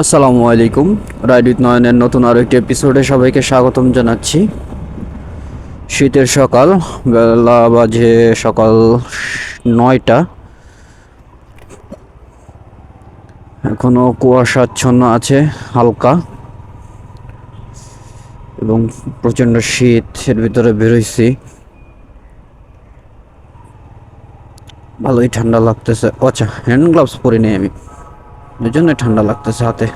আসসালামু আলাইকুম। Ride with নয়নের নতুন আরো একটি এপিসোডে সবাইকে স্বাগতম জানাচ্ছি। শীতের সকাল, বেলা বাজে সকাল 9টা। এখনো কুয়াশাচ্ছন্ন আছে হালকা এবং প্রচণ্ড শীত। এর ভিতরে বেরোইছি, ভালোই ঠান্ডা লাগতেছে। আচ্ছা, হ্যান্ড গ্লাভস পরি নেই আমি, ওই জন্য ঠান্ডা লাগতেছে হাতে।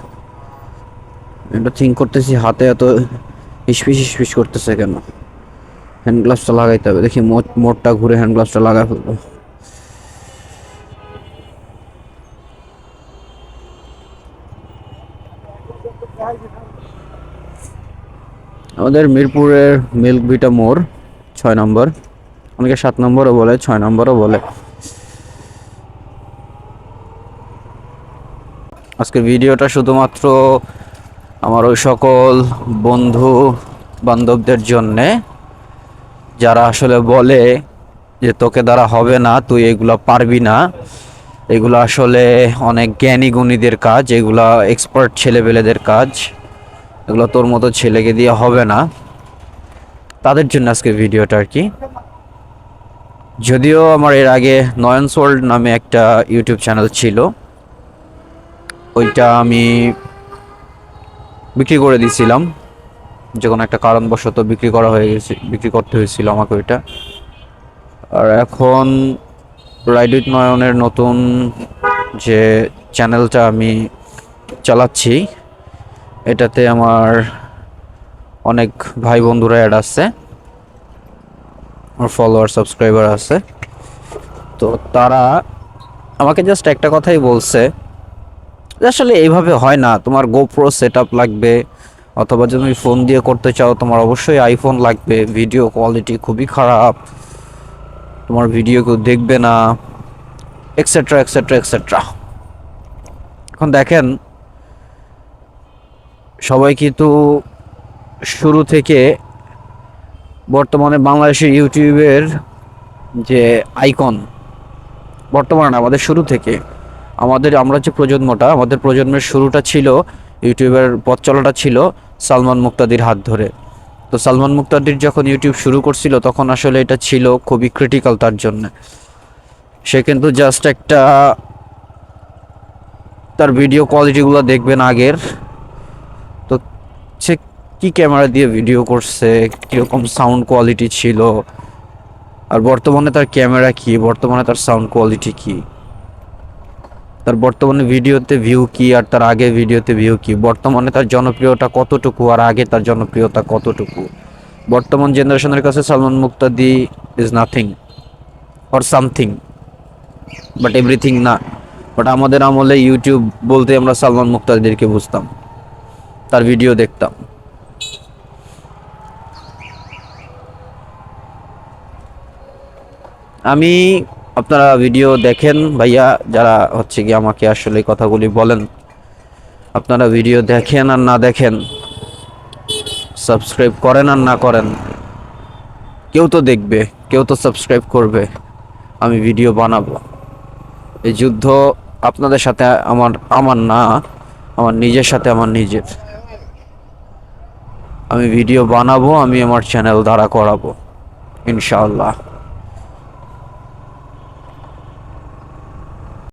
এটা থিঙ্ক করতেছি হাতে এত হিসফিস করতেছে কেন। হ্যান্ড গ্লাভসটা লাগাইতে হবে, দেখি মোড়টা ঘুরে হ্যান্ড গ্লাভসটা লাগাই ফেলবো। আমাদের মিরপুরের মিল্ক ভিটা মোড় 6 নম্বর, অনেকে 7 নম্বরও বলে, 6 নম্বরও বলে। আজকের ভিডিওটা শুধুমাত্র আমার ওই সকল বন্ধু বান্ধবদের জন্যে যারা আসলে বলে যে তোকে দ্বারা হবে না, তুই এগুলা পারবি না, এগুলো আসলে অনেক জ্ঞানী গুণীদের কাজ, এগুলা এক্সপার্ট ছেলেপেলেদের কাজ, এগুলো তোর মতো ছেলেকে দিয়ে হবে না। তাদের জন্য আজকের ভিডিওটা আর কি। যদিও আমার এর আগে নয়নস ওয়ার্ল্ড নামে একটা ইউটিউব চ্যানেল ছিল, ওইটা আমি বিক্রি করে দিয়েছিলাম। যে কোনো একটা কারণবশত বিক্রি করতে হয়েছিল আমাকে ওইটা। আর এখন রাইড উইথ নয়নের নতুন যে চ্যানেলটা আমি চালাচ্ছি, এটাতে আমার অনেক ভাই বন্ধুরা অ্যাড আছে, আমার ফলোয়ার সাবস্ক্রাইবার আছে। তো তারা আমাকে জাস্ট একটা কথাই বলছে, আসলে এইভাবে হয় না, তোমার গোপ্রো সেট আপ লাগবে, অথবা যদি তুমি ফোন দিয়ে করতে চাও তোমার অবশ্যই আইফোন লাগবে, ভিডিও কোয়ালিটি খুবই খারাপ, তোমার ভিডিও কেউ দেখবে না, এক্সেট্রা এক্সেট্রা এক্সেট্রা। এখন দেখেন, সবাই কিন্তু শুরু থেকে বর্তমানে বাংলাদেশের ইউটিউবের যে আইকন, বর্তমানে আমাদের শুরু থেকে আমরা যে প্রজন্মটা, আমাদের প্রজন্মের শুরুটা ছিল, ইউটিউবের পথ চলাটা ছিল সালমান মুক্তাদির হাত ধরে। তো সালমান মুক্তাদির যখন ইউটিউব শুরু করছিল তখন আসলে এটা ছিল খুবই ক্রিটিক্যাল তার জন্য। সে কিন্তু জাস্ট একটা, তার ভিডিও কোয়ালিটিগুলো দেখবেন আগের, তো সে কি ক্যামেরা দিয়ে ভিডিও করছে, কীরকম সাউন্ড কোয়ালিটি ছিল, আর বর্তমানে তার ক্যামেরা কি, বর্তমানে তার সাউন্ড কোয়ালিটি কি, তার বর্তমানে ভিডিওতে ভিউ কি, আর তার আগে ভিডিওতে ভিউ কি, বর্তমানে তার জনপ্রিয়তা কতটুকু আর আগে তার জনপ্রিয়তা কতটুকু। বর্তমান জেনারেশনের কাছে Salman Muktadir is nothing or something, but everything না। বাট আমাদের আমলে ইউটিউব বলতে আমরা সালমান মুক্তাদিরকে বুঝতাম, তার ভিডিও দেখতাম। আমি, আপনারা ভিডিও দেখেন ভাইয়া, যারা হচ্ছে কি আমাকে আসলে কথাগুলি বলেন, আপনারা ভিডিও দেখেন আর না দেখেন, সাবস্ক্রাইব করেন আর না করেন, কেউ তো দেখবে, কেউ তো সাবস্ক্রাইব করবে, আমি ভিডিও বানাবো। এই যুদ্ধ আপনাদের সাথে আমার আমার না, আমার নিজের সাথে, আমার নিজের। আমি ভিডিও বানাবো, আমি আমার চ্যানেল দাঁড়া করাবো ইনশাআল্লাহ।